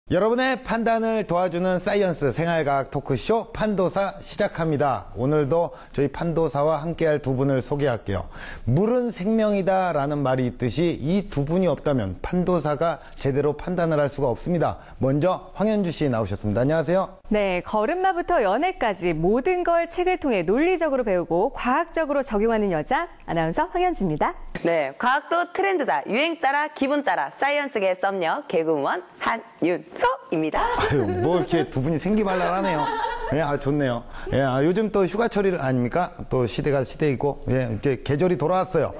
여러분의 판단을 도와주는 사이언스 생활과학 토크쇼 판도사 시작합니다. 오늘도 저희 판도사와 함께할 두 분을 소개할게요. 물은 생명이다 라는 말이 있듯이 이 두 분이 없다면 판도사가 제대로 판단을 할 수가 없습니다. 먼저 황현주 씨 나오셨습니다. 안녕하세요. 네, 걸음마부터 연애까지 모든 걸 책을 통해 논리적으로 배우고 과학적으로 적용하는 여자 아나운서 황현주입니다. 네, 과학도 트렌드다. 유행 따라 기분 따라 사이언스계 썸녀 개그우먼 한윤서입니다. 아유, 뭐 이렇게 두 분이 생기발랄하네요. 예, 좋네요. 예, 요즘 또 휴가철 아닙니까? 또 시대가 시대이고, 예, 이제 계절이 돌아왔어요.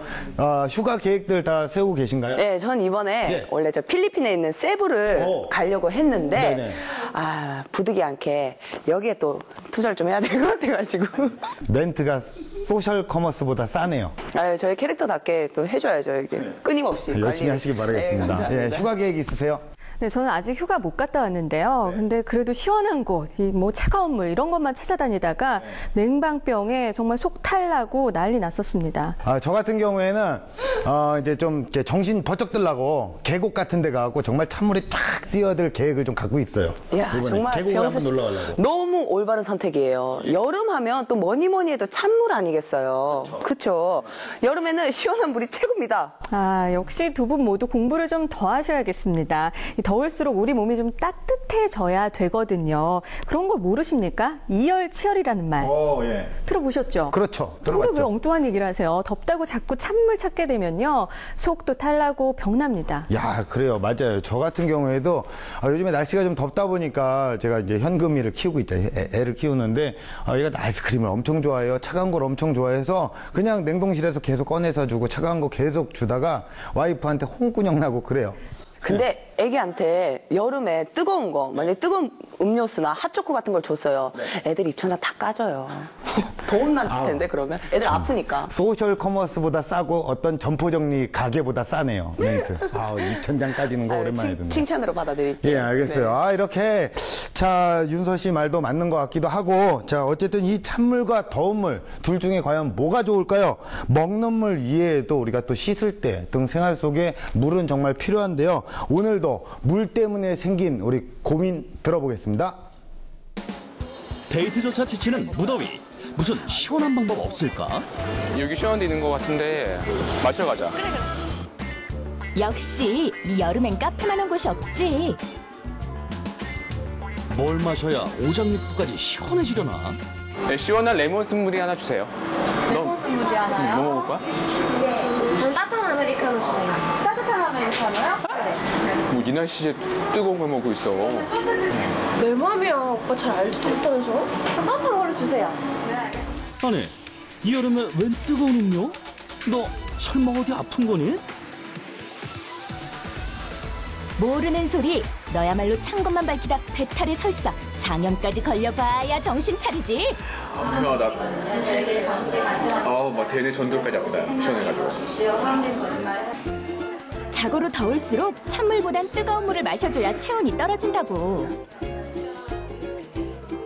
휴가 계획들 다 세우고 계신가요? 네, 전 이번에 원래 저 필리핀에 있는 세부를 가려고 했는데, 네네. 부득이 않게 여기에 또 투자를 좀 해야 될 것 같아가지고. 렌트가 소셜 커머스보다 싸네요. 저희 캐릭터답게 또 해줘야죠. 이렇게 끊임없이. 열심히 하시기 바라겠습니다. 네, 예, 휴가 계획 있으세요? 네, 저는 아직 휴가 못 갔다 왔는데요. 근데 그래도 시원한 곳, 뭐 차가운 물 이런 것만 찾아다니다가 냉방병에 정말 속 탈나고 난리 났었습니다. 저 같은 경우에는 이제 좀 이렇게 정신 번쩍 들라고 계곡 같은 데 가고 정말 찬물에 쫙 뛰어들 계획을 좀 갖고 있어요. 야, 정말 계곡에 한번 놀러 가려고. 너무 올바른 선택이에요. 여름 하면 또 뭐니 해도 찬물 아니겠어요. 그렇죠. 여름에는 시원한 물이 최고입니다. 역시 두 분 모두 공부를 좀 더 하셔야겠습니다. 더울수록 우리 몸이 좀 따뜻해져야 되거든요. 그런 걸 모르십니까? 이열치열이라는 말. 예. 들어보셨죠? 그렇죠. 그런데 왜 들어봤죠. 엉뚱한 얘기를 하세요? 덥다고 자꾸 찬물 찾게 되면요. 속도 탈나고 병납니다. 야, 그래요. 맞아요. 저 같은 경우에도 요즘에 날씨가 좀 덥다 보니까 제가 이제 현금이를 키우고 있죠. 애를 키우는데 얘가 아이스크림을 엄청 좋아해요. 차가운 걸 엄청 좋아해서 그냥 냉동실에서 계속 꺼내서 주고 차가운 거 계속 주다가 와이프한테 홍군형 나고 그래요. 근데 애기한테 여름에 뜨거운 거, 만약에 뜨거운 음료수나 핫초코 같은 걸 줬어요. 애들 입천장 다 까져요. 더 혼날 텐데 그러면? 애들 아프니까. 소셜 커머스보다 싸고 어떤 점포정리 가게보다 싸네요. 멘트. 입천장 까지는 거 오랜만에 듣네. 칭찬으로 받아들일게요. 예, 알겠어요. 네. 이렇게 자 윤서 씨 말도 맞는 것 같기도 하고, 자 어쨌든 이 찬물과 더운 물 둘 중에 과연 뭐가 좋을까요? 먹는 물 이외에도 우리가 또 씻을 때 등 생활 속에 물은 정말 필요한데요. 오늘도 물 때문에 생긴 우리 고민 들어보겠습니다. 데이트조차 지치는 무더위. 무슨 시원한 방법 없을까? 여기 시원한 데 있는 것 같은데 마시러 가자. 역시 이 여름엔 카페만한 곳이 없지. 뭘 마셔야 오장육부까지 시원해지려나? 네, 시원한 레몬 스무디 하나 주세요. 레몬 스무디 하나요? 뭐 먹을 거야? 네. 전 따뜻한 아메리카노 주세요. 따뜻한 아메리카노요? 네. 뭐 이 날씨에 뜨거운 걸 먹고 있어. 내 맘이야. 오빠 잘 알지도 못하면서. 따뜻한 걸로 주세요. 아니, 이 여름에 웬 뜨거운 음료? 너 설마 어디 아픈 거니? 모르는 소리. 너야말로 찬 것만 밝히다 배탈에 설사. 장염까지 걸려봐야 정신 차리지. 나 막 대뇌 전두까지 아프다. 시원해가지고. 자고로 더울수록 찬물보단 뜨거운 물을 마셔줘야 체온이 떨어진다고.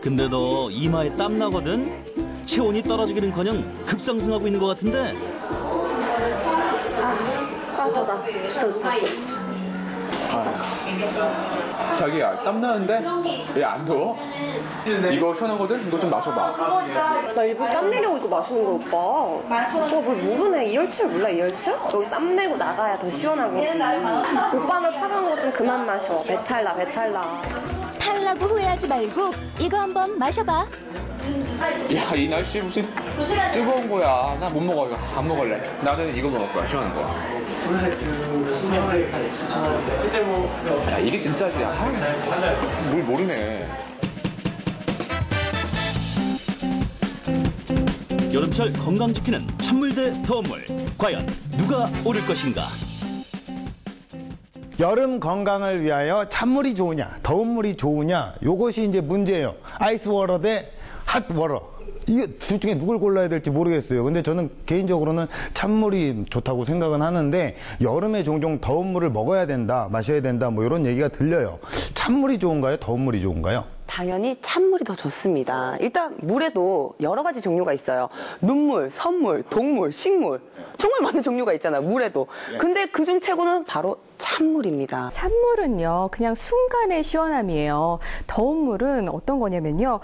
근데 너 이마에 땀 나거든? 체온이 떨어지기는커녕 급상승하고 있는 것 같은데? 따뜻하다. 자기야, 땀 나는데? 왜 안 더워? 이거 시원하거든? 이거 좀 마셔봐. 나 일부러 땀 내려고 이거 마시는 거 오빠. 오빠 뭘 모르네. 이열치열 몰라 이열치열? 여기 땀 내고 나가야 더 시원한 거지. 오빠는 차가운 거 좀 그만 마셔. 배탈 나. 탈라고 후회하지 말고 이거 한번 마셔봐. 야, 이 날씨에 무슨 뜨거운 거야. 나 못 먹어, 이거. 안 먹을래. 나는 이거 먹을 거야, 시원한 거. 야, 이게 진짜지. 뭘 모르네. 여름철 건강 지키는 찬물 대 더운 물. 과연 누가 오를 것인가? 여름 건강을 위하여 찬물이 좋으냐, 더운 물이 좋으냐, 요것이 이제 문제예요. 아이스 워터 대 핫 워터. 이게 둘 중에 누굴 골라야 될지 모르겠어요. 근데 저는 개인적으로는 찬물이 좋다고 생각은 하는데, 여름에 종종 더운 물을 먹어야 된다, 마셔야 된다, 뭐 이런 얘기가 들려요. 찬물이 좋은가요? 더운 물이 좋은가요? 당연히 찬물이 더 좋습니다. 일단 물에도 여러 가지 종류가 있어요. 눈물, 선물, 동물, 식물. 정말 많은 종류가 있잖아요. 물에도. 근데 그중 최고는 바로 찬물입니다. 찬물은요, 그냥 순간의 시원함이에요. 더운 물은 어떤 거냐면요,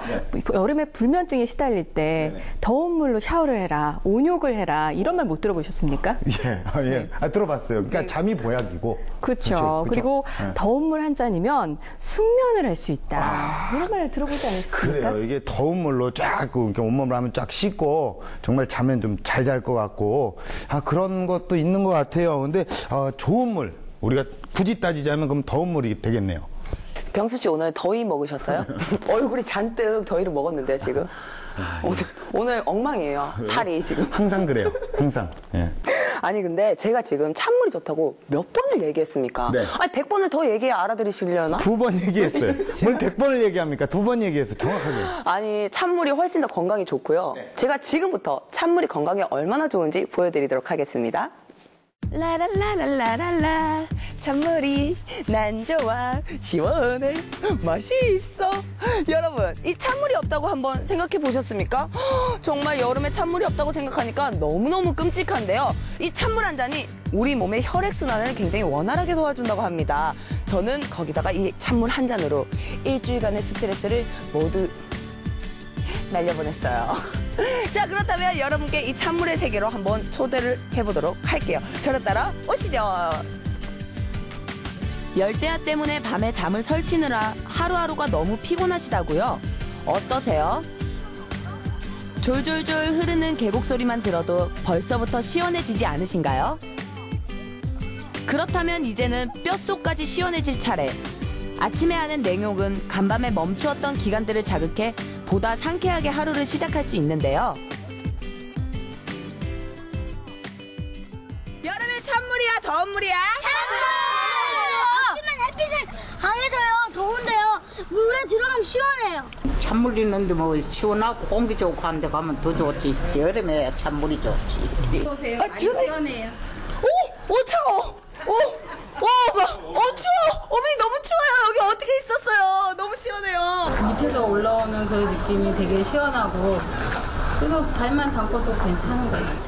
여름에 불면증에 시달릴 때 더운 물로 샤워를 해라, 온욕을 해라, 이런 말 못 들어보셨습니까? 예. 들어봤어요. 그러니까 잠이 보약이고. 그렇죠. 그리고 더운 물 한 잔이면 숙면을 할 수 있다. 이런 말 들어보지 않으셨습니까? 그래요. 이게 더운 물로 쫙 이렇게 온몸을 하면 쫙 씻고 정말 자면 좀 잘 잘 것 같고 그런 것도 있는 것 같아요. 근데 좋은 물 우리가 굳이 따지자면 그럼 더운 물이 되겠네요. 병수 씨 오늘 더위 먹으셨어요? 얼굴이 잔뜩 더위를 먹었는데 지금. 오늘 엉망이에요. 팔이 지금. 항상 그래요. 항상. 예. 아니 근데 제가 지금 찬물이 좋다고 몇 번을 얘기했습니까? 네. 아니 100번을 더 얘기해 알아들으시려나? 2번 얘기했어요. 뭘 100번을 얘기합니까? 2번 얘기했어요. 정확하게. 아니 찬물이 훨씬 더 건강에 좋고요. 제가 지금부터 찬물이 건강에 얼마나 좋은지 보여드리도록 하겠습니다. 라랄라랄라랄라 찬물이 난 좋아 시원해 맛이 있어. 여러분 이 찬물이 없다고 한번 생각해 보셨습니까? 정말 여름에 찬물이 없다고 생각하니까 너무너무 끔찍한데요. 이 찬물 한 잔이 우리 몸의 혈액순환을 굉장히 원활하게 도와준다고 합니다. 저는 거기다가 이 찬물 한 잔으로 일주일간의 스트레스를 모두 날려보냈어요. 자, 그렇다면 여러분께 이 찬물의 세계로 한번 초대를 해보도록 할게요. 저를 따라 오시죠. 열대야 때문에 밤에 잠을 설치느라 하루하루가 너무 피곤하시다고요? 어떠세요? 졸졸졸 흐르는 계곡 소리만 들어도 벌써부터 시원해지지 않으신가요? 그렇다면 이제는 뼛속까지 시원해질 차례. 아침에 하는 냉욕은 간밤에 멈추었던 기관들을 자극해 보다 상쾌하게 하루를 시작할 수 있는데요. 여름에 찬물이야, 더운 물이야? 찬물! 아침엔 햇빛이 강해서요. 더운데요. 물에 들어가면 시원해요. 찬물 있는데 뭐 시원하고 공기 좋고 하는데 가면 더 좋지. 여름에 찬물이 좋지. 보세요. 아주 시원해요. 차워. 추워. 어머니 너무 추워요. 여기 어떻게 있었어요? 너무 시원해요. 밑에서 올라오는 그 느낌이 되게 시원하고 그래서 발만 담궈도 괜찮은 것 같아요.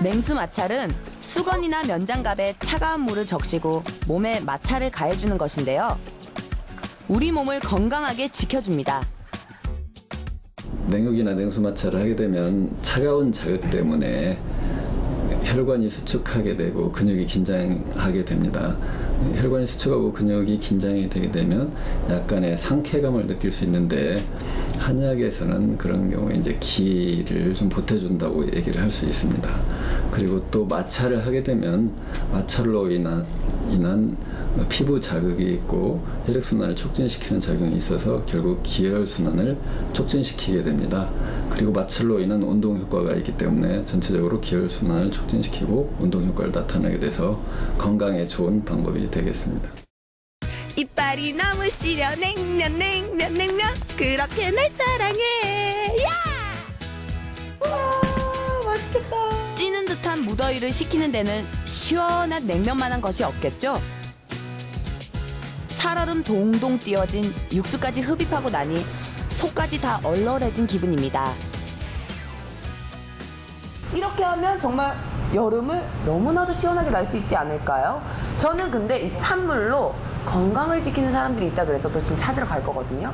냉수 마찰은 수건이나 면장갑에 차가운 물을 적시고 몸에 마찰을 가해주는 것인데요. 우리 몸을 건강하게 지켜줍니다. 냉욕이나 냉수 마찰을 하게 되면 차가운 자극 때문에 혈관이 수축하게 되고 근육이 긴장하게 됩니다. 혈관이 수축하고 근육이 긴장이 되게 되면 약간의 상쾌감을 느낄 수 있는데 한약에서는 그런 경우에 이제 기를 좀 보태준다고 얘기를 할 수 있습니다. 그리고 또 마찰을 하게 되면 마찰로 인한 피부 자극이 있고 혈액순환을 촉진시키는 작용이 있어서 결국 기혈순환을 촉진시키게 됩니다. 그리고 마찰로 인한 운동 효과가 있기 때문에 전체적으로 기혈순환을 촉진시키고 운동 효과를 나타내게 돼서 건강에 좋은 방법이 되겠습니다. 이빨이 너무 시려 냉면 그렇게 날 사랑해. 야! 와, 맛있겠다. 찌는 듯한 무더위를 식히는 데는 시원한 냉면만한 것이 없겠죠? 살얼음 동동 띄어진 육수까지 흡입하고 나니 속까지 다 얼얼해진 기분입니다. 이렇게 하면 정말 여름을 너무나도 시원하게 날 수 있지 않을까요? 저는 근데 이 찬물로 건강을 지키는 사람들이 있다 그래서 또 지금 찾으러 갈 거거든요.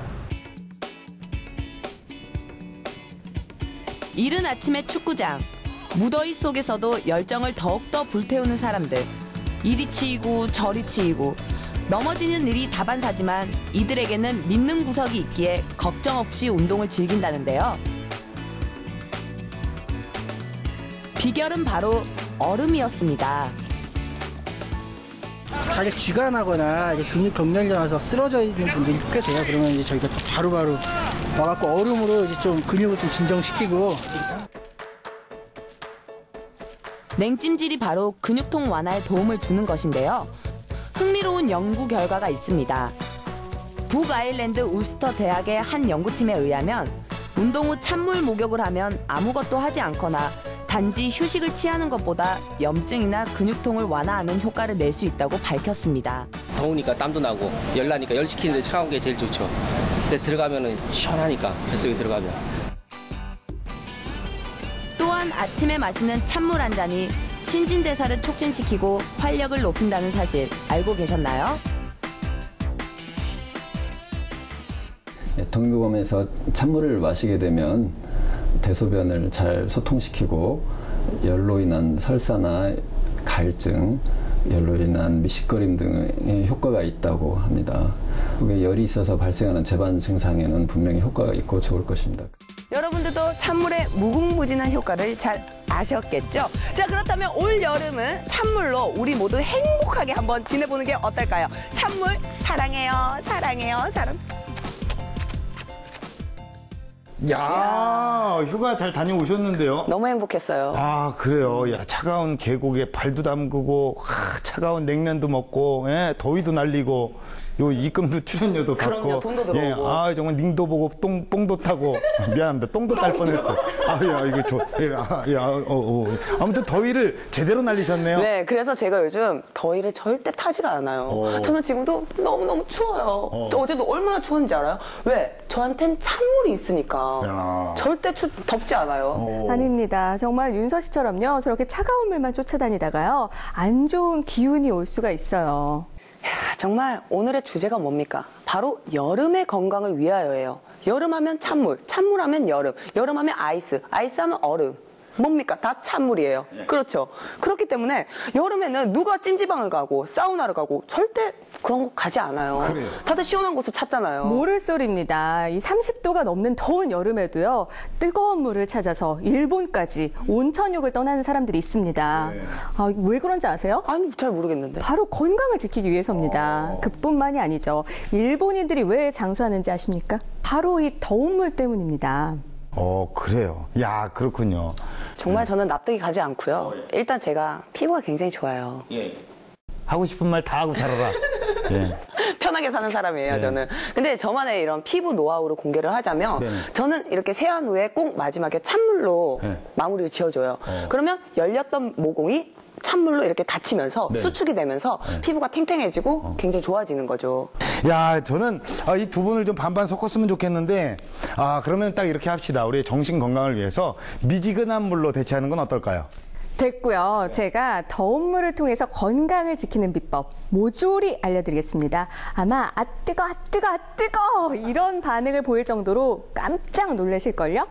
이른 아침의 축구장. 무더위 속에서도 열정을 더욱더 불태우는 사람들. 이리 치이고 저리 치이고 넘어지는 일이 다반사지만 이들에게는 믿는 구석이 있기에 걱정 없이 운동을 즐긴다는데요. 비결은 바로 얼음이었습니다. 가게 쥐가 나거나 근육 경련이 나서 쓰러져 있는 분들이 꽤 돼요. 그러면 이제 저희가 바로바로 와갖고 얼음으로 이제 좀 근육을 좀 진정시키고. 냉찜질이 바로 근육통 완화에 도움을 주는 것인데요. 흥미로운 연구 결과가 있습니다. 북아일랜드 울스터 대학의 한 연구팀에 의하면 운동 후 찬물 목욕을 하면 아무것도 하지 않거나 단지 휴식을 취하는 것보다 염증이나 근육통을 완화하는 효과를 낼 수 있다고 밝혔습니다. 더우니까 땀도 나고 열나니까 열 식히는데 차가운 게 제일 좋죠. 근데 들어가면은 시원하니까 뱃속에 들어가면. 또한 아침에 마시는 찬물 한 잔이 신진대사를 촉진시키고 활력을 높인다는 사실 알고 계셨나요? 동의보감에서 찬물을 마시게 되면 대소변을 잘 소통시키고 열로 인한 설사나 갈증, 열로 인한 미식거림 등의 효과가 있다고 합니다. 열이 있어서 발생하는 재반 증상에는 분명히 효과가 있고 좋을 것입니다. 여러분들도 찬물의 무궁무진한 효과를 잘 아셨겠죠? 자, 그렇다면 올 여름은 찬물로 우리 모두 행복하게 한번 지내보는 게 어떨까요? 찬물 사랑해요, 사랑해요, 사랑. 야, 휴가 잘 다녀오셨는데요? 너무 행복했어요. 아, 그래요. 야, 차가운 계곡에 발도 담그고, 차가운 냉면도 먹고, 예, 더위도 날리고, 요 입금도 출연료도 받고. 그럼요, 돈도 들어오고. 예, 아, 정말 닝도 보고 뽕도 타고. 미안합니다. 똥도 딸 뻔했어. 아, 야, 이거 아무튼 더위를 제대로 날리셨네요. 네, 그래서 제가 요즘 더위를 절대 타지가 않아요. 저는 지금도 너무너무 추워요. 어제도 얼마나 추웠는지 알아요? 왜? 저한텐 찬물이 있으니까. 야. 절대 덥지 않아요. 아닙니다. 정말 윤서 씨처럼요. 저렇게 차가운 물만 쫓아다니다가요. 안 좋은 기운이 올 수가 있어요. 정말 오늘의 주제가 뭡니까? 바로 여름의 건강을 위하여예요. 여름하면 찬물, 찬물하면 여름, 여름하면 아이스, 아이스하면 얼음. 뭡니까? 다 찬물이에요. 그렇죠. 그렇기 때문에 여름에는 누가 찜질방을 가고 사우나를 가고 절대 그런 곳 가지 않아요. 그래요. 다들 시원한 곳을 찾잖아요. 모를 소리입니다. 이 30도가 넘는 더운 여름에도요. 뜨거운 물을 찾아서 일본까지 온천욕을 떠나는 사람들이 있습니다. 네. 아, 왜 그런지 아세요? 아니, 잘 모르겠는데. 바로 건강을 지키기 위해서입니다. 그뿐만이 아니죠. 일본인들이 왜 장수하는지 아십니까? 바로 이 더운 물 때문입니다. 그래요. 야, 그렇군요. 정말 저는 납득이 가지 않고요. 일단 제가 피부가 굉장히 좋아요. 하고 싶은 말 다 하고 살아라. 예. 편하게 사는 사람이에요, 네. 저는. 근데 저만의 이런 피부 노하우를 공개를 하자면 네네. 저는 이렇게 세안 후에 꼭 마지막에 찬물로 네. 마무리를 지어줘요. 그러면 열렸던 모공이 찬물로 이렇게 닫히면서 네. 수축이 되면서 피부가 탱탱해지고 굉장히 좋아지는 거죠. 야, 저는 이 두 분을 좀 반반 섞었으면 좋겠는데, 그러면 딱 이렇게 합시다. 우리 정신 건강을 위해서 미지근한 물로 대체하는 건 어떨까요? 됐고요. 제가 더운 물을 통해서 건강을 지키는 비법 모조리 알려드리겠습니다. 아마 아 뜨거 이런 반응을 보일 정도로 깜짝 놀라실걸요?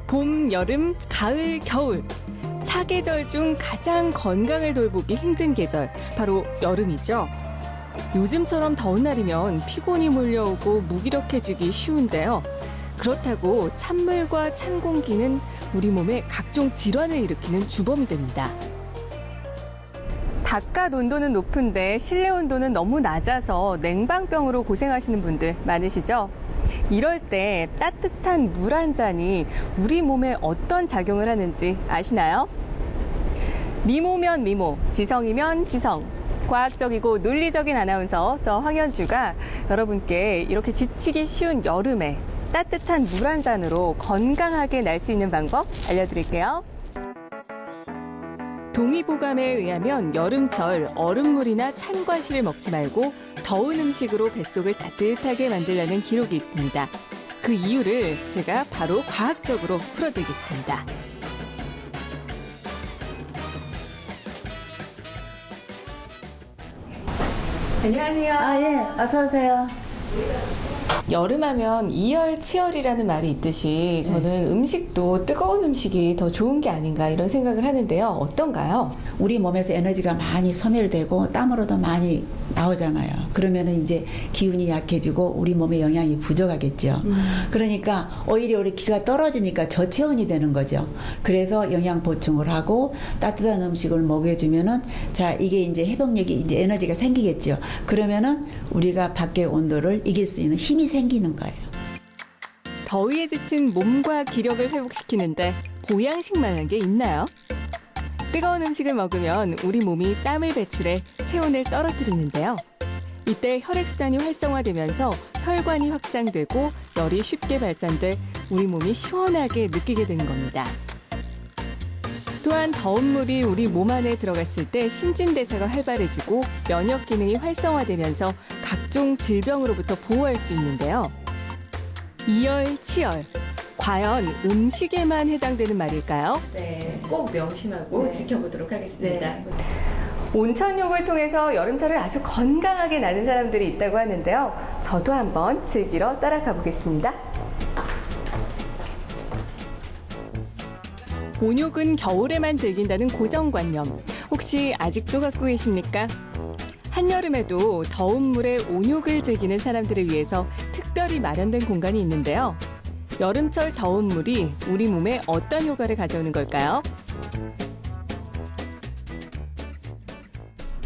봄, 여름, 가을, 겨울 사계절 중 가장 건강을 돌보기 힘든 계절 바로 여름이죠. 요즘처럼 더운 날이면 피곤이 몰려오고 무기력해지기 쉬운데요. 그렇다고 찬물과 찬 공기는 우리 몸에 각종 질환을 일으키는 주범이 됩니다. 바깥 온도는 높은데 실내 온도는 너무 낮아서 냉방병으로 고생하시는 분들 많으시죠? 이럴 때 따뜻한 물 한 잔이 우리 몸에 어떤 작용을 하는지 아시나요? 미모면 미모, 지성이면 지성. 과학적이고 논리적인 아나운서 저 황현주가 여러분께 이렇게 지치기 쉬운 여름에 따뜻한 물 한 잔으로 건강하게 날 수 있는 방법 알려드릴게요. 동의보감에 의하면 여름철 얼음물이나 찬 과실을 먹지 말고 더운 음식으로 뱃속을 따뜻하게 만들라는 기록이 있습니다. 그 이유를 제가 바로 과학적으로 풀어드리겠습니다. 안녕하세요. 예, 어서 오세요. 여름하면 이열치열이라는 말이 있듯이 저는 음식도 뜨거운 음식이 더 좋은 게 아닌가 이런 생각을 하는데요. 어떤가요? 우리 몸에서 에너지가 많이 소멸되고 땀으로도 많이 나오잖아요. 그러면은 이제 기운이 약해지고 우리 몸에 영양이 부족하겠죠. 그러니까 오히려 우리 기가 떨어지니까 저체온이 되는 거죠. 그래서 영양 보충을 하고 따뜻한 음식을 먹여주면은 자, 이게 이제 회복력이 이제 에너지가 생기겠죠. 그러면은 우리가 밖의 온도를 이길 수 있는 힘이 생기는 거예요. 더위에 지친 몸과 기력을 회복시키는데 보양식만한 게 있나요? 뜨거운 음식을 먹으면 우리 몸이 땀을 배출해 체온을 떨어뜨리는데요. 이때 혈액순환이 활성화되면서 혈관이 확장되고 열이 쉽게 발산돼 우리 몸이 시원하게 느끼게 되는 겁니다. 또한 더운 물이 우리 몸 안에 들어갔을 때 신진대사가 활발해지고 면역 기능이 활성화되면서 각종 질병으로부터 보호할 수 있는데요. 이열치열, 과연 음식에만 해당되는 말일까요? 네, 꼭 명심하고 지켜보도록 하겠습니다. 온천욕을 통해서 여름철을 아주 건강하게 나는 사람들이 있다고 하는데요. 저도 한번 즐기러 따라가 보겠습니다. 온욕은 겨울에만 즐긴다는 고정관념. 혹시 아직도 갖고 계십니까? 한여름에도 더운 물에 온욕을 즐기는 사람들을 위해서 특별히 마련된 공간이 있는데요. 여름철 더운 물이 우리 몸에 어떤 효과를 가져오는 걸까요?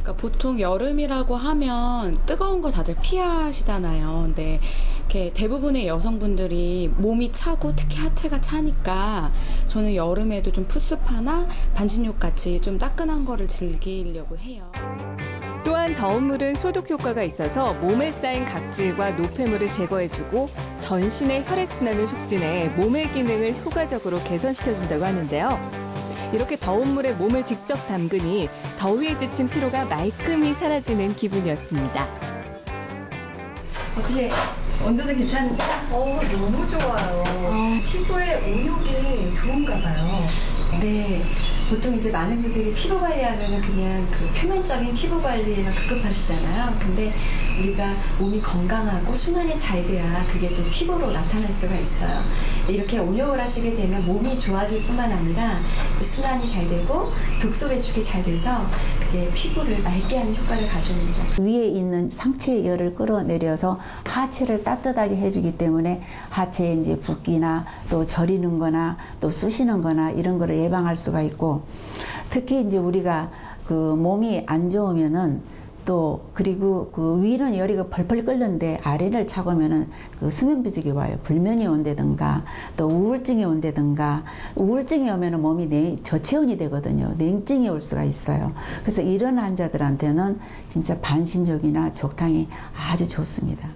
그러니까 보통 여름이라고 하면 뜨거운 거 다들 피하시잖아요. 근데 이렇게 대부분의 여성분들이 몸이 차고 특히 하체가 차니까 저는 여름에도 좀 푸스파나 반신욕 같이 좀 따끈한 거를 즐기려고 해요. 또한 더운 물은 소독 효과가 있어서 몸에 쌓인 각질과 노폐물을 제거해주고 전신의 혈액순환을 촉진해 몸의 기능을 효과적으로 개선시켜준다고 하는데요. 이렇게 더운 물에 몸을 직접 담그니 더위에 지친 피로가 말끔히 사라지는 기분이었습니다. 어떻게 온도는 괜찮으세요? 너무 좋아요. 피부에 온욕이 좋은가 봐요. 네. 보통 이제 많은 분들이 피부 관리하면은 그냥 그 표면적인 피부 관리에만 급급하시잖아요. 근데 우리가 몸이 건강하고 순환이 잘 돼야 그게 또 피부로 나타날 수가 있어요. 이렇게 온욕을 하시게 되면 몸이 좋아질 뿐만 아니라 순환이 잘 되고 독소 배출이 잘 돼서 그게 피부를 맑게 하는 효과를 가져옵니다. 위에 있는 상체의 열을 끌어내려서 하체를 따뜻하게 해주기 때문에 하체에 이제 붓기나 또 저리는 거나 또 쑤시는 거나 이런 거를 예방할 수가 있고, 특히 이제 우리가 그 몸이 안 좋으면은 또 그리고 그 위는 열이 펄펄 끓는데 아래를 차고면은 그 수면 부족이 와요. 불면이 온다든가 또 우울증이 온다든가, 우울증이 오면은 몸이 저체온이 되거든요. 냉증이 올 수가 있어요. 그래서 이런 환자들한테는 진짜 반신욕이나 족탕이 아주 좋습니다.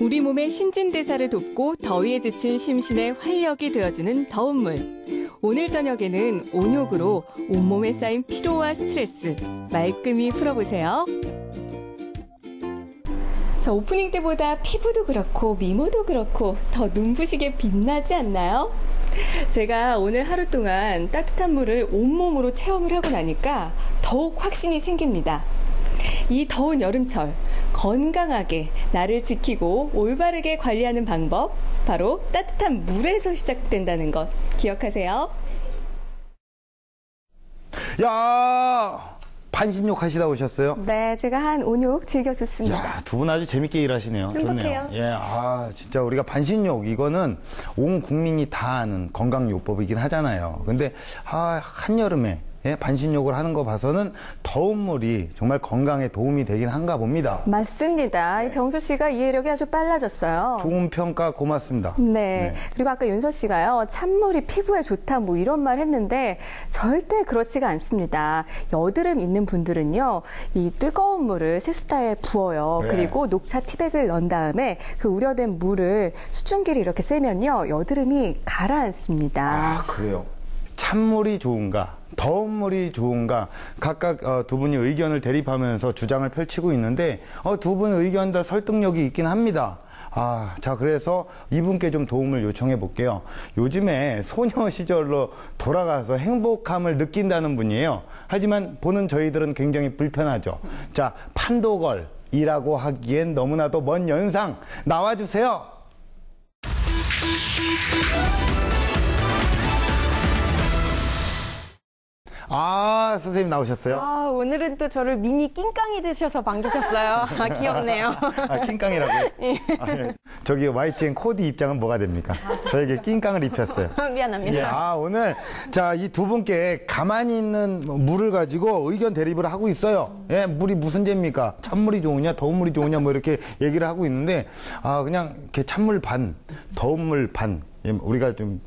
우리 몸의 신진대사를 돕고 더위에 지친 심신의 활력이 되어주는 더운 물. 오늘 저녁에는 온욕으로 온몸에 쌓인 피로와 스트레스 말끔히 풀어보세요. 자, 오프닝 때보다 피부도 그렇고 미모도 그렇고 더 눈부시게 빛나지 않나요? 제가 오늘 하루 동안 따뜻한 물을 온몸으로 체험을 하고 나니까 더욱 확신이 생깁니다. 이 더운 여름철 건강하게 나를 지키고 올바르게 관리하는 방법, 바로 따뜻한 물에서 시작된다는 것 기억하세요. 야, 반신욕 하시다 오셨어요? 네, 제가 한 온욕 즐겨줬습니다. 야, 두 분 아주 재밌게 일하시네요. 행복해요. 좋네요. 예, 진짜 우리가 반신욕, 이거는 온 국민이 다 아는 건강요법이긴 하잖아요. 근데, 한여름에 반신욕을 하는 거 봐서는 더운 물이 정말 건강에 도움이 되긴 한가 봅니다. 맞습니다. 병수 씨가 이해력이 아주 빨라졌어요. 좋은 평가 고맙습니다. 네. 그리고 아까 윤서 씨가요, 찬물이 피부에 좋다 뭐 이런 말 했는데 절대 그렇지가 않습니다. 여드름 있는 분들은요, 이 뜨거운 물을 세숫다에 부어요. 그리고 녹차 티백을 넣은 다음에 그 우려된 물을 수증기를 이렇게 쐬면요, 여드름이 가라앉습니다. 그래요? 찬물이 좋은가, 더운 물이 좋은가, 각각 두 분이 의견을 대립하면서 주장을 펼치고 있는데 두 분 의견 다 설득력이 있긴 합니다. 자, 그래서 이분께 좀 도움을 요청해 볼게요. 요즘에 소녀 시절로 돌아가서 행복함을 느낀다는 분이에요. 하지만 보는 저희들은 굉장히 불편하죠. 자, 판도걸이라고 하기엔 너무나도 먼 연상 나와주세요. 선생님 나오셨어요? 오늘은 또 저를 미니 낑깡이 되셔서 반기셨어요. 귀엽네요. 낑깡이라고요? 예. 저기 YTN 코디 입장은 뭐가 됩니까? 저에게 낑깡을 입혔어요. 미안합니다. 오늘 자, 이 두 분께 가만히 있는 물을 가지고 의견 대립을 하고 있어요. 물이 무슨 죄입니까? 찬물이 좋으냐, 더운 물이 좋으냐, 뭐 이렇게 얘기를 하고 있는데, 그냥 이렇게 찬물 반, 더운 물 반. 우리가 좀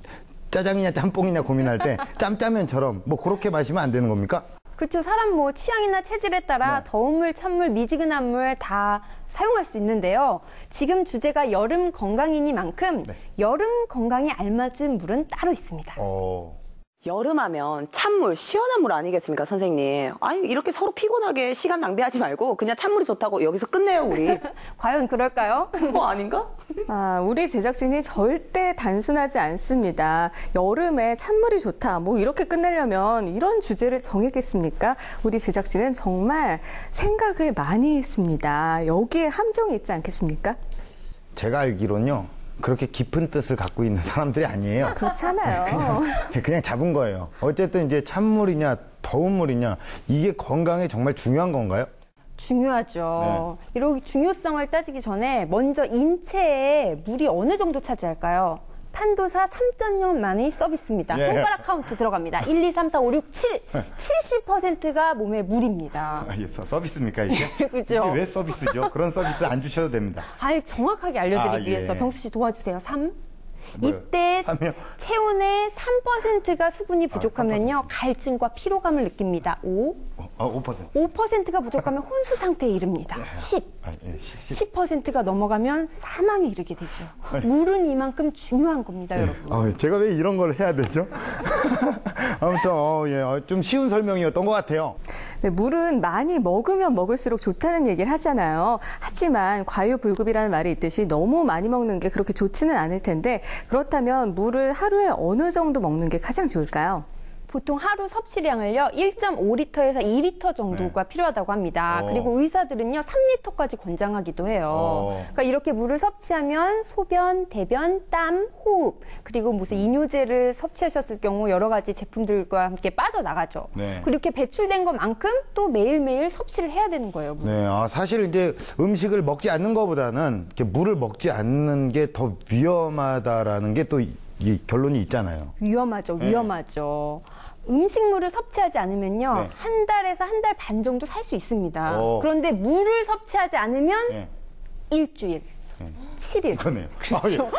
짜장이냐 짬뽕이냐 고민할 때 짬짜면처럼 뭐 그렇게 마시면 안 되는 겁니까? 그렇죠. 사람 뭐 취향이나 체질에 따라 더운 물, 찬물, 미지근한 물 다 사용할 수 있는데요. 지금 주제가 여름 건강이니만큼 여름 건강에 알맞은 물은 따로 있습니다. 여름하면 찬물, 시원한 물 아니겠습니까, 선생님? 아니, 이렇게 서로 피곤하게 시간 낭비하지 말고 그냥 찬물이 좋다고 여기서 끝내요, 우리. 과연 그럴까요? 아닌가? 우리 제작진이 절대 단순하지 않습니다. 여름에 찬물이 좋다, 뭐 이렇게 끝내려면 이런 주제를 정했겠습니까? 우리 제작진은 정말 생각을 많이 했습니다. 여기에 함정이 있지 않겠습니까? 제가 알기로는요. 그렇게 깊은 뜻을 갖고 있는 사람들이 아니에요. 그렇지 않아요. 그냥 잡은 거예요. 어쨌든 이제 찬물이냐 더운 물이냐 이게 건강에 정말 중요한 건가요? 중요하죠. 이렇게 중요성을 따지기 전에 먼저 인체에 물이 어느 정도 차지할까요? 판도사 3.0 마니 서비스입니다. 예. 손가락 카운트 들어갑니다. 1, 2, 3, 4, 5, 6, 7. 70%가 몸의 물입니다. 이게 서비스입니까 이게? 그죠? 이게 왜 서비스죠? 그런 서비스 안 주셔도 됩니다. 정확하게 알려드리기 위해서 예. 병수 씨 도와주세요. 3. 뭐요? 이때 3이요? 체온의 3%가 수분이 부족하면요 갈증과 피로감을 느낍니다. 5. 5%. 5%가 부족하면 혼수 상태에 이릅니다. 10. 10%가 넘어가면 사망에 이르게 되죠. 물은 이만큼 중요한 겁니다, 여러분. 제가 왜 이런 걸 해야 되죠? 아무튼 좀 쉬운 설명이었던 것 같아요. 네, 물은 많이 먹으면 먹을수록 좋다는 얘기를 하잖아요. 하지만 과유불급이라는 말이 있듯이 너무 많이 먹는 게 그렇게 좋지는 않을 텐데 그렇다면 물을 하루에 어느 정도 먹는 게 가장 좋을까요? 보통 하루 섭취량을요 1.5리터에서 2리터 정도가 필요하다고 합니다. 그리고 의사들은요 3리터까지 권장하기도 해요. 그러니까 이렇게 물을 섭취하면 소변, 대변, 땀, 호흡 그리고 무슨 이뇨제를 섭취하셨을 경우 여러 가지 제품들과 함께 빠져나가죠. 그리고 이렇게 배출된 것만큼 또 매일매일 섭취를 해야 되는 거예요. 물을. 네, 사실 이제 음식을 먹지 않는 것보다는 이렇게 물을 먹지 않는 게 더 위험하다라는 게 또 이 결론이 있잖아요. 위험하죠. 음식물을 섭취하지 않으면요 한 달에서 한 달 반 정도 살 수 있습니다. 그런데 물을 섭취하지 않으면 일주일, 7일. 그러네요. 그렇죠.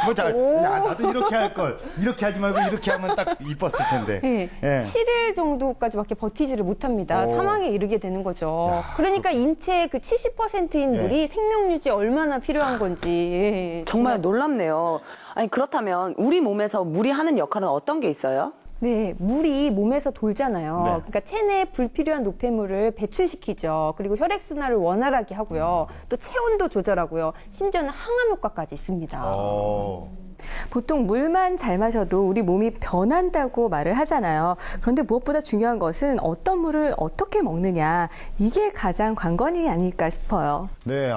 나도 이렇게 할 걸. 이렇게 하지 말고 이렇게 하면 딱 이뻤을 텐데. 네. 7일 정도까지밖에 버티지를 못합니다. 사망에 이르게 되는 거죠. 그러니까 인체의 그 70%인 물이 생명 유지에 얼마나 필요한 건지. 정말 놀랍네요. 아니, 그렇다면 우리 몸에서 물이 하는 역할은 어떤 게 있어요? 네, 물이 몸에서 돌잖아요. 그러니까 체내에 불필요한 노폐물을 배출시키죠. 그리고 혈액순환을 원활하게 하고요. 또 체온도 조절하고요. 심지어는 항암 효과까지 있습니다. 보통 물만 잘 마셔도 우리 몸이 변한다고 말을 하잖아요. 그런데 무엇보다 중요한 것은 어떤 물을 어떻게 먹느냐. 이게 가장 관건이 아닐까 싶어요. 네,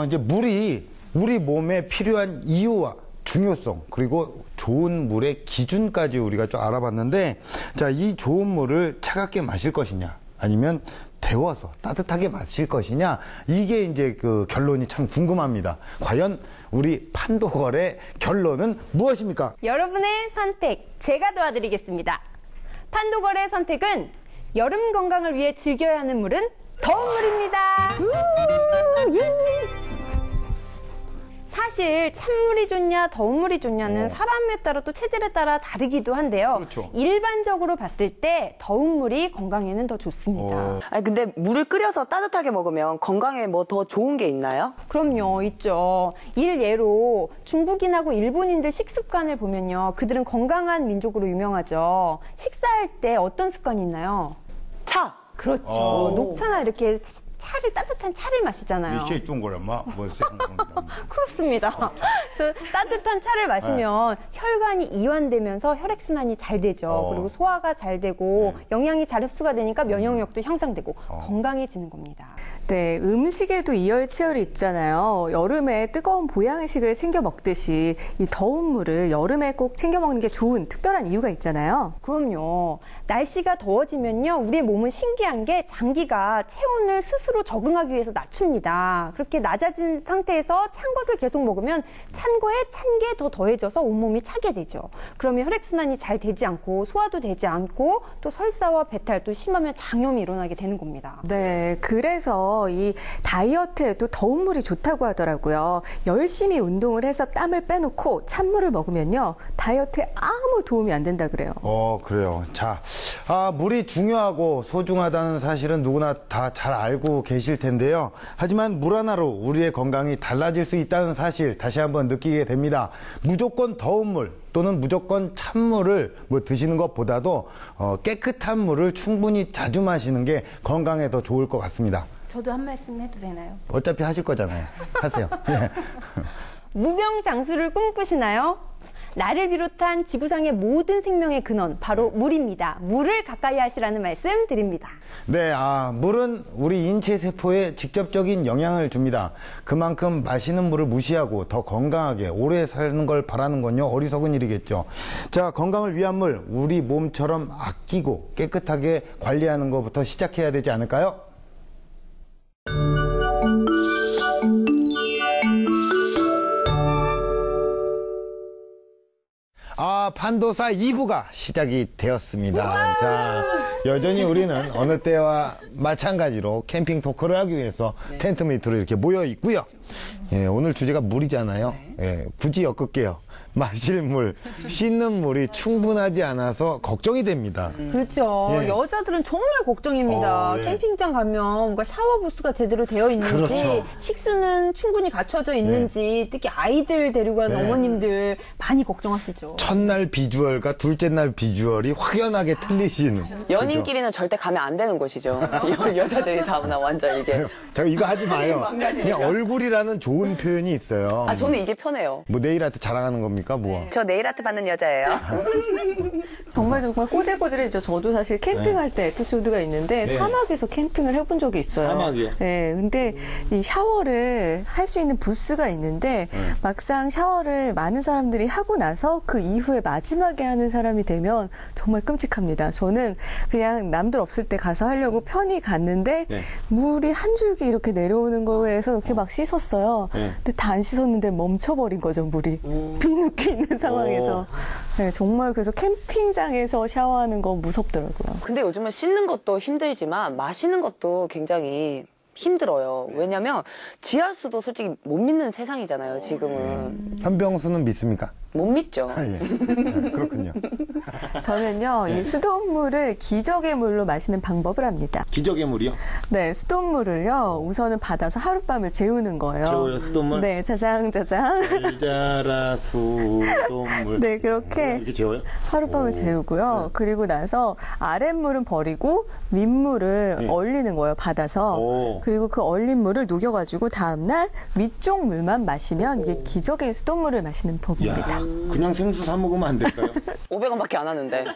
이제 물이 우리 몸에 필요한 이유와 중요성 그리고 좋은 물의 기준까지 우리가 좀 알아봤는데 자, 이 좋은 물을 차갑게 마실 것이냐 아니면 데워서 따뜻하게 마실 것이냐 이게 이제 그 결론이 참 궁금합니다. 과연 우리 판도걸의 결론은 무엇입니까? 여러분의 선택 제가 도와드리겠습니다. 판도걸의 선택은 여름 건강을 위해 즐겨야 하는 물은 더운 물입니다. 사실 찬물이 좋냐 더운 물이 좋냐는 사람에 따라 또 체질에 따라 다르기도 한데요. 일반적으로 봤을 때 더운 물이 건강에는 더 좋습니다. 아니, 근데 물을 끓여서 따뜻하게 먹으면 건강에 뭐 더 좋은 게 있나요? 그럼요, 있죠. 일예로 중국인하고 일본인들 식습관을 보면요. 그들은 건강한 민족으로 유명하죠. 식사할 때 어떤 습관이 있나요? 차! 그렇죠. 녹차나 이렇게 따뜻한 차를 마시잖아요. 그렇습니다. 그래서 따뜻한 차를 마시면 혈관이 이완되면서 혈액순환이 잘 되죠. 그리고 소화가 잘 되고 영양이 잘 흡수가 되니까 면역력도 향상되고 건강해지는 겁니다. 네, 음식에도 이열치열이 있잖아요. 여름에 뜨거운 보양식을 챙겨 먹듯이 이 더운 물을 여름에 꼭 챙겨 먹는 게 좋은 특별한 이유가 있잖아요. 그럼요. 날씨가 더워지면요. 우리의 몸은 신기한 게 장기가 체온을 스스로 적응하기 위해서 낮춥니다. 그렇게 낮아진 상태에서 찬 것을 계속 먹으면 찬 거에 찬 게 더 더해져서 온몸이 차게 되죠. 그러면 혈액순환이 잘 되지 않고 소화도 되지 않고 또 설사와 배탈 또 심하면 장염이 일어나게 되는 겁니다. 네, 그래서 이 다이어트에도 더운 물이 좋다고 하더라고요. 열심히 운동을 해서 땀을 빼놓고 찬물을 먹으면요. 다이어트에 아무 도움이 안 된다 그래요. 그래요. 자, 물이 중요하고 소중하다는 사실은 누구나 다 잘 알고 알고 계실 텐데요. 하지만 물 하나로 우리의 건강이 달라질 수 있다는 사실 다시 한번 느끼게 됩니다. 무조건 더운 물 또는 무조건 찬물을 드시는 것보다도 깨끗한 물을 충분히 자주 마시는 게 건강에 더 좋을 것 같습니다. 저도 한 말씀 해도 되나요? 어차피 하실 거잖아요. 하세요. 네. 무병장수를 꿈꾸시나요? 나를 비롯한 지구상의 모든 생명의 근원, 바로 물입니다. 물을 가까이 하시라는 말씀 드립니다. 네, 물은 우리 인체 세포에 직접적인 영향을 줍니다. 그만큼 마시는 물을 무시하고 더 건강하게 오래 사는 걸 바라는 건요, 어리석은 일이겠죠. 자, 건강을 위한 물, 우리 몸처럼 아끼고 깨끗하게 관리하는 것부터 시작해야 되지 않을까요? 판도사 2부가 시작이 되었습니다. 자, 여전히 우리는 어느 때와 마찬가지로 캠핑 토크를 하기 위해서 텐트 밑으로 이렇게 모여 있고요. 예, 오늘 주제가 물이잖아요. 예, 굳이 엮을게요. 마실 물, 씻는 물이 충분하지 않아서 걱정이 됩니다. 그렇죠. 예. 여자들은 정말 걱정입니다. 예. 캠핑장 가면 뭔가 샤워 부스가 제대로 되어 있는지, 그렇죠. 식수는 충분히 갖춰져 있는지, 특히 아이들 데리고 가는 어머님들 많이 걱정하시죠. 첫날 비주얼과 둘째 날 비주얼이 확연하게 틀리시는. 연인끼리는 절대 가면 안 되는 곳이죠. 여자들이 다나 완전 이게. 제가 이거 하지 마요. 그냥 얼굴이라는 좋은 표현이 있어요. 저는 이게 편해요. 뭐 네일아트 자랑하는 겁니까? 뭐. 저 네일아트 받는 여자예요. 정말 꼬질꼬질해지죠. 저도 사실 캠핑할 때 에피소드가 있는데 사막에서 캠핑을 해본 적이 있어요. 사막이요? 네, 근데 이 샤워를 할 수 있는 부스가 있는데 막상 샤워를 많은 사람들이 하고 나서 그 이후에 마지막에 하는 사람이 되면 정말 끔찍합니다. 저는 그냥 남들 없을 때 가서 하려고 편히 갔는데 물이 한 줄기 이렇게 내려오는 거에서 이렇게 막 씻었어요. 근데 다 안 씻었는데 멈춰버린 거죠, 물이. 비누기 있는 상황에서. 네, 정말 그래서 캠핑장에서 샤워하는 거 무섭더라고요. 근데 요즘은 씻는 것도 힘들지만 마시는 것도 굉장히 힘들어요. 왜냐면 지하수도 솔직히 못 믿는 세상이잖아요, 지금은. 현병수는 믿습니까? 못 믿죠. 예. 그렇군요. 저는요, 이 수돗물을 기적의 물로 마시는 방법을 합니다. 기적의 물이요? 네, 수돗물을요, 우선은 받아서 하룻밤을 재우는 거예요. 재워요, 수돗물? 네, 짜장짜장. 잘 자라 수돗물. 네, 그렇게 이렇게 재워요? 하룻밤을 재우고요. 그리고 나서 아랫물은 버리고 윗물을 얼리는 거예요, 받아서. 그리고 그 얼린 물을 녹여가지고 다음날 위쪽 물만 마시면 이게 기적의 수돗물을 마시는 법입니다. 그냥 생수 사 먹으면 안 될까요? 500원밖에 안 하는데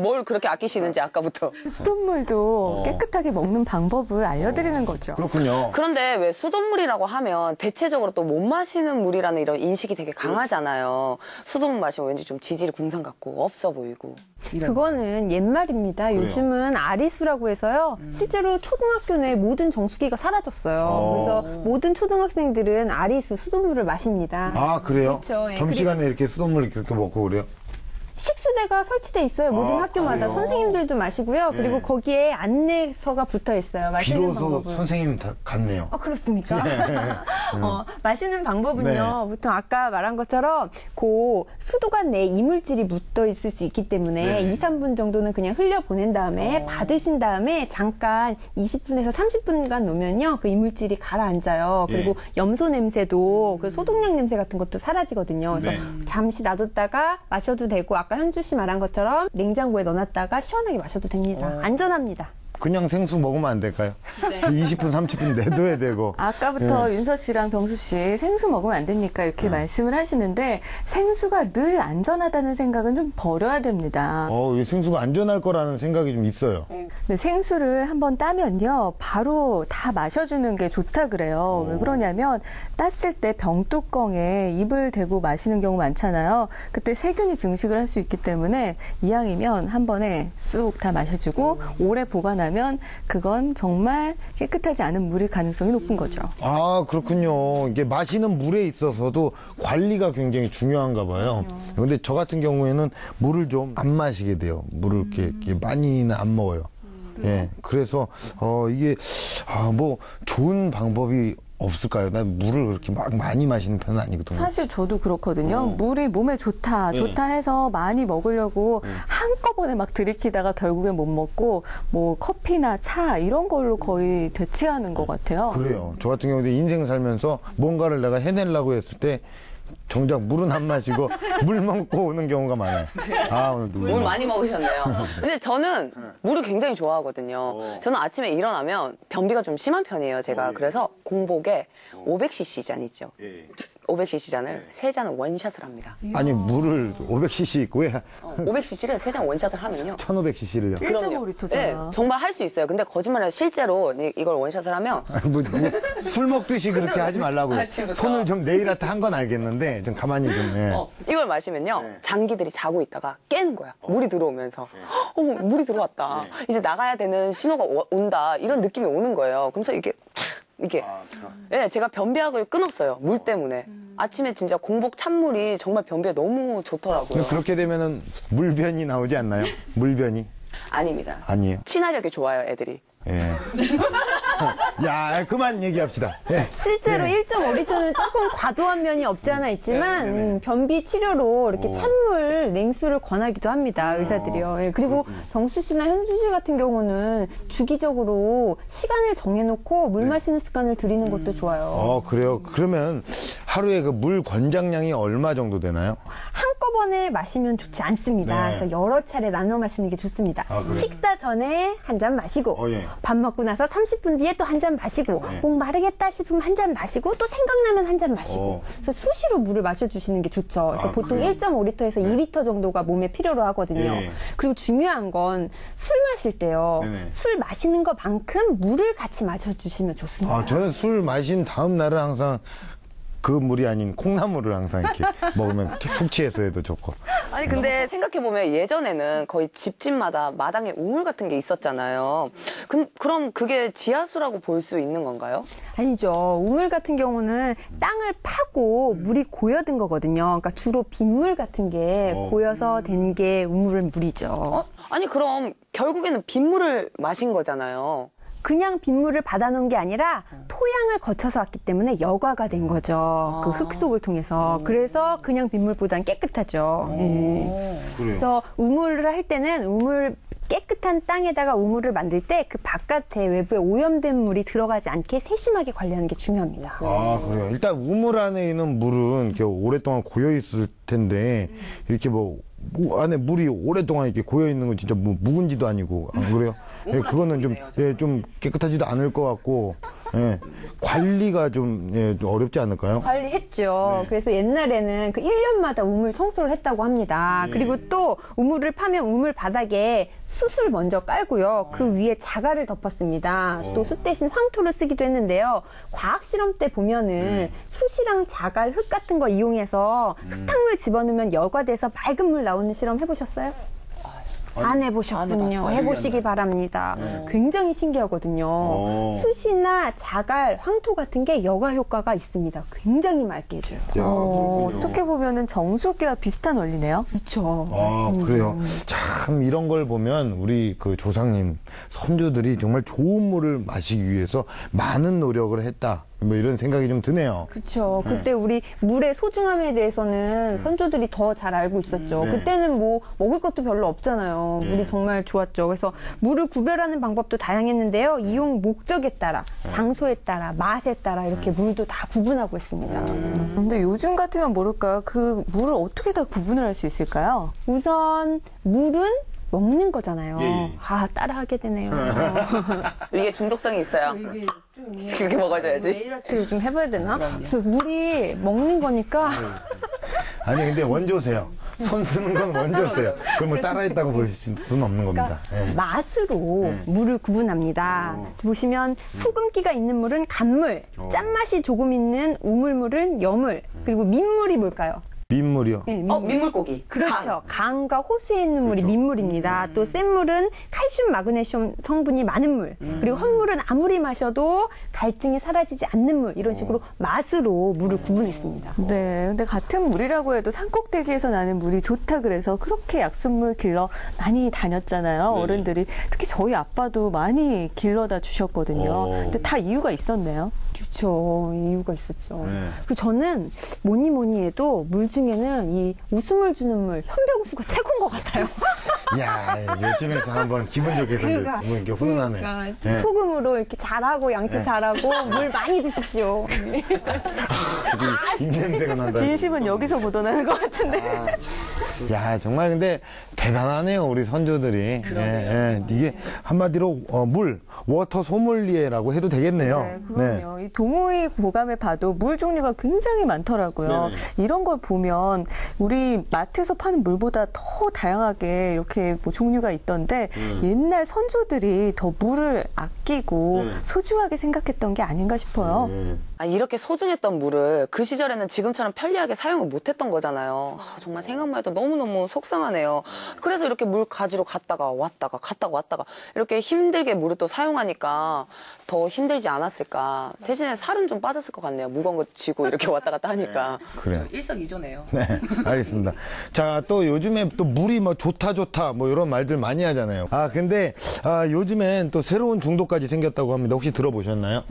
뭘 그렇게 아끼시는지 아까부터. 수돗물도 깨끗하게 먹는 방법을 알려드리는 거죠. 그렇군요. 그런데 왜 수돗물이라고 하면 대체적으로 또 못 마시는 물이라는 이런 인식이 되게 강하잖아요. 수돗물 마시면 왠지 좀 지질이 궁상 같고 없어 보이고. 그거는 옛말입니다. 요즘은 아리수라고 해서요. 실제로 초등학교 내 모든 정수기가 사라졌어요. 그래서 모든 초등학생들은 아리수 수돗물을 마십니다. 아, 그래요? 그렇죠. 예. 점심시간에 이렇게 수돗물 이렇게 먹고 그래요? 식수대가 설치돼 있어요. 모든 학교마다. 그래요? 선생님들도 마시고요. 그리고 거기에 안내서가 붙어 있어요. 마시는 비로소 방법은. 선생님 다 같네요. 그렇습니까? 마시는 방법은요. 보통 아까 말한 것처럼 그 수도관 내에 이물질이 묻어 있을 수 있기 때문에 2, 3분 정도는 그냥 흘려보낸 다음에 받으신 다음에 잠깐 20분에서 30분간 놓으면요. 그 이물질이 가라앉아요. 그리고 염소 냄새도 그 소독약 냄새 같은 것도 사라지거든요. 그래서 잠시 놔뒀다가 마셔도 되고 아까 현주 씨 말한 것처럼 냉장고에 넣어놨다가 시원하게 마셔도 됩니다. 안전합니다. 그냥 생수 먹으면 안 될까요? 20분, 30분 내둬야 되고. 아까부터 윤서 씨랑 병수 씨 생수 먹으면 안 됩니까? 이렇게 말씀을 하시는데 생수가 늘 안전하다는 생각은 좀 버려야 됩니다. 이 생수가 안전할 거라는 생각이 좀 있어요. 네, 생수를 한번 따면요. 바로 다 마셔주는 게 좋다 그래요. 왜 그러냐면 땄을 때 병뚜껑에 입을 대고 마시는 경우 많잖아요. 그때 세균이 증식을 할 수 있기 때문에 이왕이면 한 번에 쑥 다 마셔주고 오래 보관하면 그건 정말 깨끗하지 않은 물일 가능성이 높은 거죠. 아, 그렇군요. 이게 마시는 물에 있어서도 관리가 굉장히 중요한가 봐요. 근데 저 같은 경우에는 물을 좀 안 마시게 돼요. 물을 이렇게 많이는 안 먹어요. 예. 그래서 이게 뭐 좋은 방법이 없을까요? 난 물을 그렇게 막 많이 마시는 편은 아니거든요. 사실 저도 그렇거든요. 물이 몸에 좋다 해서 많이 먹으려고 한꺼번에 막 들이키다가 결국엔 못 먹고 뭐 커피나 차 이런 걸로 거의 대체하는 것 같아요. 그래요. 저 같은 경우도 인생 살면서 뭔가를 내가 해내려고 했을 때 정작 물은 안 마시고 물 먹고 오는 경우가 많아요. 아, 오늘도 물 많이 먹으셨네요. 근데 저는 물을 굉장히 좋아하거든요. 저는 아침에 일어나면 변비가 좀 심한 편이에요, 제가. 그래서 공복에 500cc 잔 있죠. 500cc 잔을 3잔을 원샷을 합니다. 아니, 물을 500cc 있고 왜 500cc를 3잔 원샷을 하면요. 1500cc를요? 1.5리터잖아. 네, 정말 할 수 있어요. 근데 거짓말을 실제로 이걸 원샷을 하면 술 먹듯이 그렇게 하지 말라고요. 아침부터. 손을 좀 내일 하다 한 건 알겠는데 좀 가만히 좀. 예. 이걸 마시면요. 장기들이 자고 있다가 깨는 거야. 물이 들어오면서. 어머, 물이 들어왔다. 이제 나가야 되는 신호가 온다. 이런 느낌이 오는 거예요. 그러면서 이게 이게 네, 제가 변비약을 끊었어요. 물 때문에. 아침에 진짜 공복 찬물이 정말 변비에 너무 좋더라고요. 그렇게 되면은 물변이 나오지 않나요? 물변이? 아닙니다. 아니에요. 친화력이 좋아요, 애들이. 예. 야, 그만 얘기합시다. 예. 실제로 1.5리터는 조금 과도한 면이 없지 않아 있지만 변비 치료로 이렇게 찬물, 냉수를 권하기도 합니다. 의사들이요. 예, 그리고 정수 씨나 현주 씨 같은 경우는 주기적으로 시간을 정해놓고 물 마시는 습관을 들이는 것도 좋아요. 그래요? 그러면 하루에 그 물 권장량이 얼마 정도 되나요? 한꺼번에 마시면 좋지 않습니다. 네. 그래서 여러 차례 나눠 마시는 게 좋습니다. 그래요? 식사 전에 한 잔 마시고 예. 밥 먹고 나서 30분 뒤에 또 한 잔 마시고 목 마르겠다 싶으면 한 잔 마시고 또 생각나면 한 잔 마시고 그래서 수시로 물을 마셔주시는 게 좋죠. 그래서 보통 그래요? 1.5리터에서 2리터 정도가 몸에 필요로 하거든요. 그리고 중요한 건 술 마실 때요. 술 마시는 것만큼 물을 같이 마셔주시면 좋습니다. 저는 술 마신 다음 날은 항상 그 물이 아닌 콩나물을 항상 이렇게 먹으면 숙취해서 해도 좋고. 아니 근데 생각해보면 예전에는 거의 집집마다 마당에 우물 같은 게 있었잖아요. 그럼 그게 지하수라고 볼 수 있는 건가요? 아니죠. 우물 같은 경우는 땅을 파고 물이 고여든 거거든요. 그러니까 주로 빗물 같은 게 고여서 된 게 우물 물이죠. 아니 그럼 결국에는 빗물을 마신 거잖아요. 그냥 빗물을 받아놓은 게 아니라 토양을 거쳐서 왔기 때문에 여과가 된 거죠. 그 흙 속을 통해서. 그래서 그냥 빗물보다는 깨끗하죠. 그래서 우물을 할 때는 깨끗한 땅에다가 우물을 만들 때 그 바깥에 외부에 오염된 물이 들어가지 않게 세심하게 관리하는 게 중요합니다. 그래요. 일단 우물 안에 있는 물은 이렇게 오랫동안 고여 있을 텐데 이렇게 뭐 안에 물이 오랫동안 이렇게 고여 있는 건 진짜 뭐 묵은지도 아니고 안 그래요? 예, 그거는 좀 깨끗하지도 않을 것 같고 관리가 좀 어렵지 않을까요? 관리했죠. 그래서 옛날에는 그 1년마다 우물 청소를 했다고 합니다. 그리고 또 우물을 파면 우물 바닥에 숯을 먼저 깔고요. 그 위에 자갈을 덮었습니다. 또 숯 대신 황토를 쓰기도 했는데요. 과학 실험 때 보면은 숯이랑 자갈, 흙 같은 거 이용해서 흙탕물 집어넣으면 여과돼서 맑은 물 나오는 실험 해보셨어요? 안 해보셨군요. 해보시기 바랍니다. 굉장히 신기하거든요. 숯이나 자갈, 황토 같은 게 여과 효과가 있습니다. 굉장히 맑게 해줘요. 어떻게 보면은 정수기와 비슷한 원리네요. 그렇죠. 그래요. 참 이런 걸 보면 우리 그 조상님, 선조들이 정말 좋은 물을 마시기 위해서 많은 노력을 했다. 뭐 이런 생각이 좀 드네요. 그렇죠. 그때 우리 물의 소중함에 대해서는 선조들이 더 잘 알고 있었죠. 그때는 뭐 먹을 것도 별로 없잖아요. 물이 정말 좋았죠. 그래서 물을 구별하는 방법도 다양했는데요. 이용 목적에 따라, 장소에 따라, 맛에 따라 이렇게 물도 다 구분하고 있습니다. 근데 요즘 같으면 모를까요? 그 물을 어떻게 다 구분을 할 수 있을까요? 우선 물은 먹는 거잖아요. 따라하게 되네요. 이게 중독성이 있어요. 그렇게 먹어줘야지. 메일아트를 좀 해봐야 되나? 그래서 물이 먹는 거니까. 아니 근데 원조세요. 손 쓰는 건 원조세요. 그걸 뭐 따라했다고 볼 수는 없는 겁니다. 맛으로 물을 구분합니다. 보시면 소금기가 있는 물은 간물, 짠맛이 조금 있는 우물물은 여물, 그리고 민물이 뭘까요? 민물이요? 네, 민물고기. 그렇죠. 강과 호수에 있는 물이 민물입니다. 또 센 물은 칼슘, 마그네슘 성분이 많은 물. 그리고 헛물은 아무리 마셔도 갈증이 사라지지 않는 물. 이런 식으로 맛으로 물을 구분했습니다. 네, 근데 같은 물이라고 해도 산꼭대기에서 나는 물이 좋다 그래서 그렇게 약수물 길러 많이 다녔잖아요. 네네. 어른들이. 특히 저희 아빠도 많이 길러다 주셨거든요. 근데 다 이유가 있었네요. 그렇죠. 이유가 있었죠. 네. 그 저는 뭐니 해도 물 중에는 이 웃음을 주는 물, 현병수가 최고인 것 같아요. 야, 요즘에서 한번 기분 좋게 이렇게 훈훈하네. 그러니까 네. 소금으로 이렇게 잘하고 양치 네. 잘하고 물 많이 드십시오. 입냄새가 난다. 진심은 여기서 묻어나는 것 같은데. 야, 정말 근데 대단하네요, 우리 선조들이. 예. 이게 한마디로 물, 워터 소믈리에라고 해도 되겠네요. 네, 그럼요. 이 동호회 보감에 봐도 물 종류가 굉장히 많더라고요. 네네. 이런 걸 보면 우리 마트에서 파는 물보다 더 다양하게 이렇게 뭐 종류가 있던데 옛날 선조들이 더 물을 아끼고 소중하게 생각했던 게 아닌가 싶어요. 이렇게 소중했던 물을 그 시절에는 지금처럼 편리하게 사용을 못했던 거잖아요. 정말 생각만 해도 너무너무 속상하네요. 그래서 이렇게 물 가지러 갔다가 왔다가 이렇게 힘들게 물을 또 사용하니까 더 힘들지 않았을까. 대신에 살은 좀 빠졌을 것 같네요. 무거운 거 쥐고 이렇게 왔다 갔다 하니까. 그래요. 일석이조네요. 네, 알겠습니다. 자, 또 요즘에 또 물이 뭐 좋다 뭐 이런 말들 많이 하잖아요. 근데 요즘엔 또 새로운 중독까지 생겼다고 합니다. 혹시 들어보셨나요?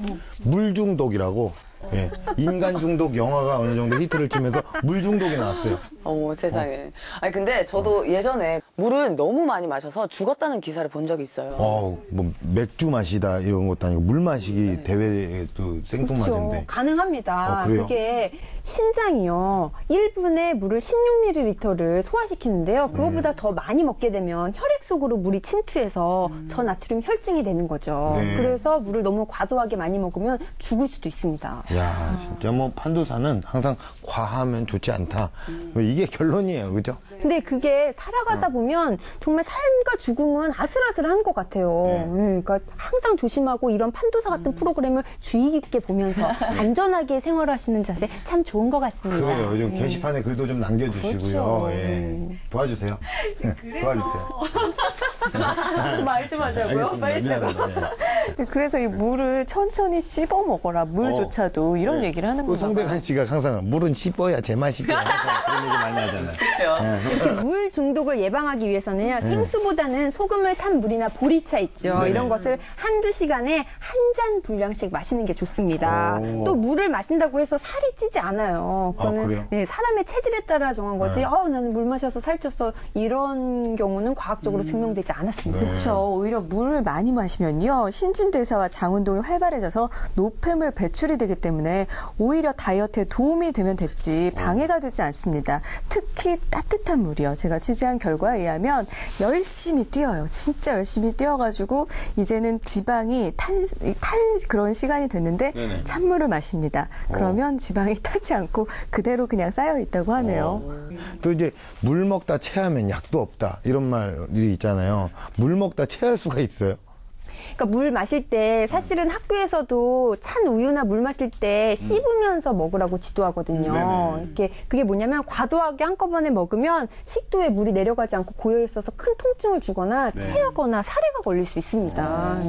물 중독이라고. 예, 인간 중독 영화가 어느 정도 히트를 치면서 물 중독이 나왔어요. 어머 세상에. 아니 근데 저도 예전에 물을 너무 많이 마셔서 죽었다는 기사를 본 적이 있어요. 뭐 맥주 마시다 이런 것도 아니고 물 마시기 대회도 생뚱맞은데. 가능합니다. 그래요? 그게 신장이요. 1분에 물을 16ml를 소화시키는데요. 그거보다 더 많이 먹게 되면 혈액 속으로 물이 침투해서 저나트륨 혈증이 되는 거죠. 네. 그래서 물을 너무 과도하게 많이 먹으면 죽을 수도 있습니다. 야, 진짜 뭐 판도사는 항상 과하면 좋지 않다. 이게 결론이에요, 그죠? 근데 그게 살아가다 보면 정말 삶과 죽음은 아슬아슬한 것 같아요. 그러니까 항상 조심하고 이런 판도사 같은 프로그램을 주의 깊게 보면서 안전하게 생활하시는 자세 참 좋은 것 같습니다. 그래요. 요즘 게시판에 글도 좀 남겨주시고요. 그렇죠. 예. 도와주세요. 도와주세요. 말 좀 하자고요. 알겠습니다. 빨리 쓰고. 미안합니다. 그래서 이 물을 천천히 씹어 먹어라. 물조차도 이런 얘기를 하는 또 거죠. 송백한 씨가 항상 물은 씹어야 제맛이죠. 그런 얘기 많이 하잖아요. 그렇죠. 이렇게 물 중독을 예방하기 위해서는요, 생수보다는 소금을 탄 물이나 보리차 있죠. 네네. 이런 것을 한두 시간에 한 잔 분량씩 마시는 게 좋습니다. 또 물을 마신다고 해서 살이 찌지 않아요. 그거는 그래요? 네, 사람의 체질에 따라 정한 거지, 나는 물 마셔서 살쪘어. 이런 경우는 과학적으로 증명되지 않았습니다. 그렇죠. 오히려 물을 많이 마시면요. 신진대사와 장운동이 활발해져서 노폐물 배출이 되기 때문에 오히려 다이어트에 도움이 되면 됐지 방해가 되지 않습니다. 특히 따뜻한 물이요. 제가 취재한 결과에 의하면 열심히 뛰어요. 진짜 열심히 뛰어가지고 이제는 지방이 탈 그런 시간이 됐는데 네네. 찬물을 마십니다. 그러면 지방이 타지 않고 그대로 그냥 쌓여 있다고 하네요. 또 이제 물 먹다 체하면 약도 없다. 이런 말이 있잖아요. 물 먹다 체할 수가 있어요. 그러니까 물 마실 때 사실은 학교에서도 찬 우유나 물 마실 때 씹으면서 먹으라고 지도하거든요. 이렇게 그게 뭐냐면 과도하게 한꺼번에 먹으면 식도에 물이 내려가지 않고 고여 있어서 큰 통증을 주거나 체하거나 사례가 걸릴 수 있습니다.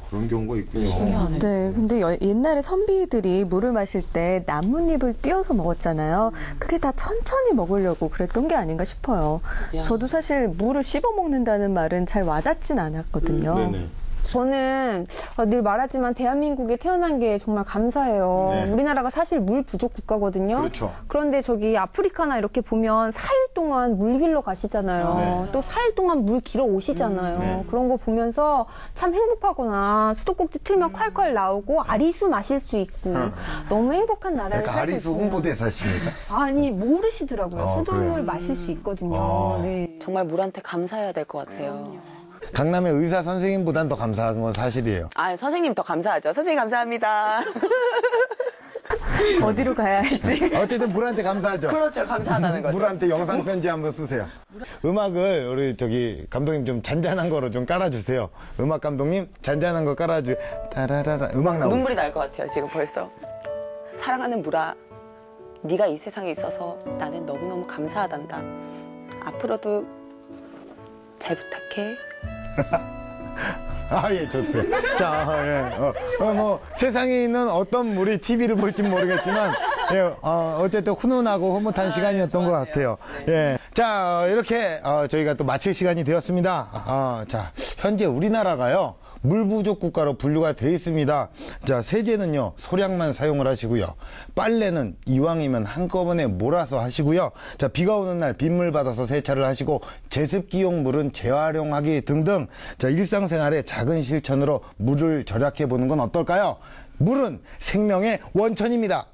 그런 경우가 있군요. 네, 근데 옛날에 선비들이 물을 마실 때 나뭇잎을 띄어서 먹었잖아요. 그게 다 천천히 먹으려고 그랬던 게 아닌가 싶어요. 저도 사실 물을 씹어 먹는다는 말은 잘 와닿진 않았거든요. 저는 늘 말하지만 대한민국에 태어난 게 정말 감사해요. 우리나라가 사실 물 부족 국가거든요. 그렇죠. 그런데 저기 아프리카나 이렇게 보면 4일 동안 물 길러 가시잖아요. 또 4일 동안 물 길어 오시잖아요. 그런 거 보면서 참 행복하구나. 수도꼭지 틀면 콸콸 나오고 아리수 마실 수 있고 너무 행복한 나라에 약간 살고 아리수 있구나. 홍보대사십니까? 아니 모르시더라고요. 수돗물 그래요? 마실 수 있거든요. 네. 정말 물한테 감사해야 될 것 같아요. 강남의 의사 선생님보단 더 감사한 건 사실이에요. 선생님 더 감사하죠. 선생님 감사합니다. 어디로 가야 할지. 어쨌든 물한테 감사하죠. 그렇죠. 감사하다는 거죠. 물한테 영상 편지 한번 쓰세요. 음악을 우리 감독님 좀 잔잔한 거로 좀 깔아주세요. 음악 감독님 잔잔한 거 깔아주. 따라라라 음악 나오고. 눈물이 날 것 같아요. 지금 벌써. 사랑하는 물아, 네가 이 세상에 있어서 나는 너무너무 감사하단다. 앞으로도 잘 부탁해. 아, 예, 좋습니다. 자, 예, 뭐, 세상에 있는 어떤 물이 TV를 볼지 모르겠지만, 예, 어쨌든 훈훈하고 흐뭇한 시간이었던 것 같아요. 예. 자, 이렇게, 저희가 또 마칠 시간이 되었습니다. 자, 현재 우리나라가요, 물 부족 국가로 분류가 되어 있습니다. 자, 세제는요, 소량만 사용을 하시고요. 빨래는 이왕이면 한꺼번에 몰아서 하시고요. 자, 비가 오는 날 빗물 받아서 세차를 하시고, 제습기용 물은 재활용하기 등등, 자, 일상생활의 작은 실천으로 물을 절약해 보는 건 어떨까요? 물은 생명의 원천입니다.